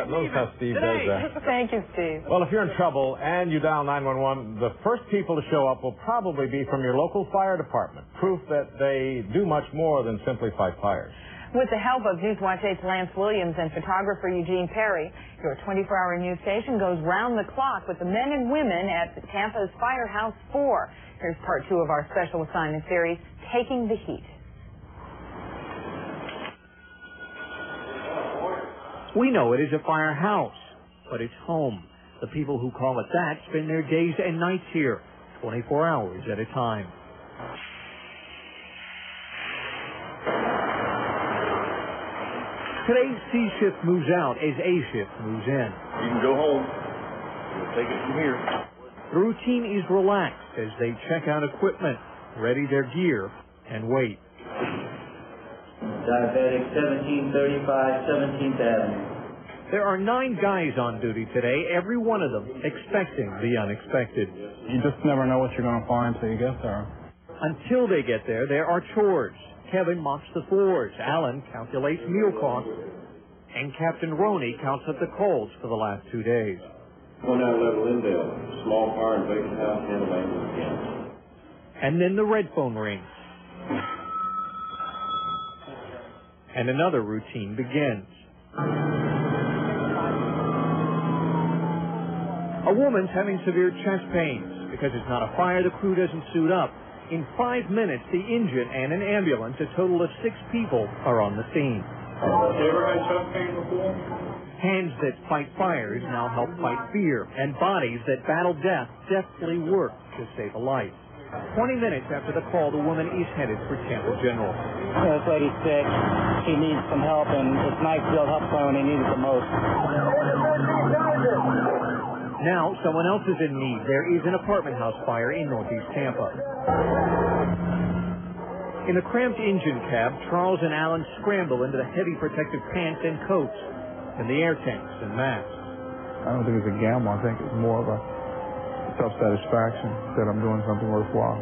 Notice how Steve does that. Thank you, Steve. Well, if you're in trouble and you dial 911, the first people to show up will probably be from your local fire department. Proof that they do much more than simply fight fires. With the help of Newswatch 8's Lance Williams and photographer Eugene Perry, your 24-hour news station goes round the clock with the men and women at Tampa's Firehouse 4. Here's part 2 of our special assignment series, Taking the Heat. We know it is a firehouse, but it's home. The people who call it that spend their days and nights here, 24 hours at a time. Today's C shift moves out as A shift moves in. You can go home. We'll take it from here. The routine is relaxed as they check out equipment, ready their gear, and wait. Diabetic 1735 17th Avenue. There are 9 guys on duty today, every one of them expecting the unexpected. You just never know what you're going to find till you get there. Until they get there are chores. Kevin mops the floors, Alan calculates meal costs, and Captain Roney counts up the calls for the last 2 days. 1911 Lindale, small fire and vacant house, handle ambulance again. And then the red phone rings. And another routine begins. A woman's having severe chest pains. Because it's not a fire, the crew doesn't suit up. In 5 minutes, the engine and an ambulance, a total of 6 people, are on the scene. You ever had chest pain before? Hands that fight fires now help fight fear, and bodies that battle death deftly work to save a life. 20 minutes after the call, the woman is headed for Tampa General. This lady's sick. She needs some help, and it's Knightsville help when he needs it the most. Now, someone else is in need. There is an apartment house fire in northeast Tampa. In the cramped engine cab, Charles and Alan scramble into the heavy protective pants and coats, and the air tanks and masks. I don't think it's a gamble. I think it's more of a self-satisfaction that I'm doing something worthwhile.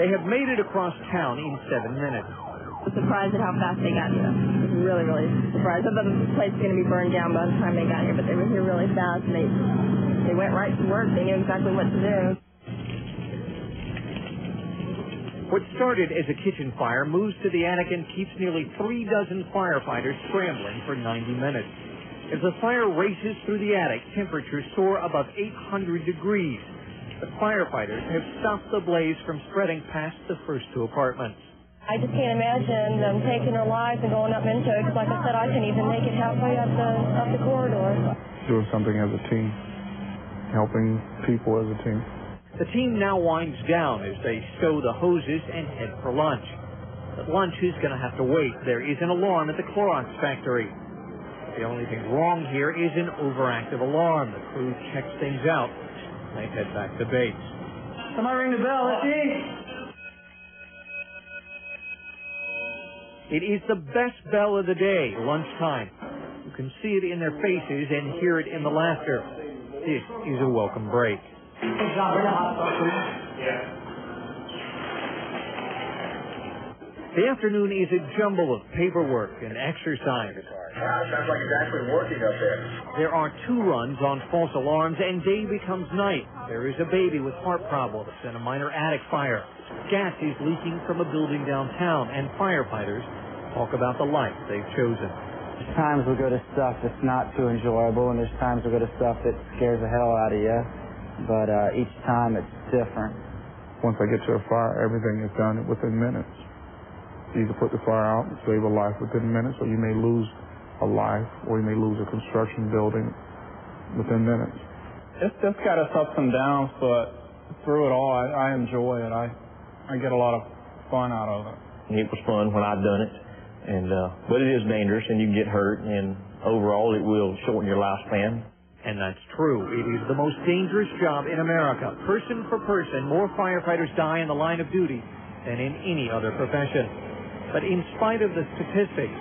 They have made it across town in 7 minutes. I was surprised at how fast they got here. I was really, really surprised. I thought the place was going to be burned down by the time they got here, but they were here really fast, and they went right to work. They knew exactly what to do. What started as a kitchen fire moves to the attic and keeps nearly 3 dozen firefighters scrambling for 90 minutes. As the fire races through the attic, temperatures soar above 800 degrees. The firefighters have stopped the blaze from spreading past the first 2 apartments. I just can't imagine them taking their lives and going up into it, because like I said, I couldn't even make it halfway up the corridor. Doing something as a team, helping people as a team. The team now winds down as they stow the hoses and head for lunch. But lunch is going to have to wait. There is an alarm at the Clorox factory. The only thing wrong here is an overactive alarm. The crew checks things out. They head back to base. Somebody ring the bell, let's see. It is the best bell of the day, lunchtime. You can see it in their faces and hear it in the laughter. This is a welcome break. The afternoon is a jumble of paperwork and exercise. Sounds like it's actually working up there. There are 2 runs on false alarms, and day becomes night. There is a baby with heart problems and a minor attic fire. Gas is leaking from a building downtown, and firefighters talk about the life they've chosen. There's times we go to stuff that's not too enjoyable, and there's times we go to stuff that scares the hell out of you. But each time it's different. Once I get to a fire, everything is done within minutes. You can put the fire out and save a life within minutes, or you may lose a life, or you may lose a construction building within minutes. It's just got its ups and downs, but through it all, I enjoy it. I get a lot of fun out of it. It was fun when I've done it, but it is dangerous, and you can get hurt, and overall it will shorten your lifespan. And that's true. It is the most dangerous job in America. Person for person, more firefighters die in the line of duty than in any other profession. But in spite of the statistics,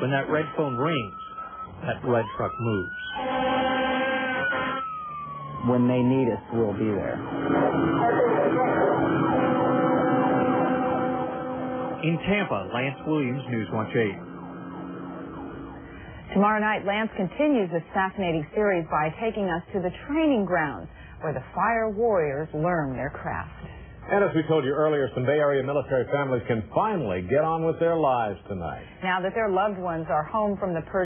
when that red phone rings, that red truck moves. When they need us, we'll be there. In Tampa, Lance Williams, Newswatch 8. Tomorrow night, Lance continues this fascinating series by taking us to the training grounds where the fire warriors learn their craft. And as we told you earlier, some Bay Area military families can finally get on with their lives tonight. Now that their loved ones are home from the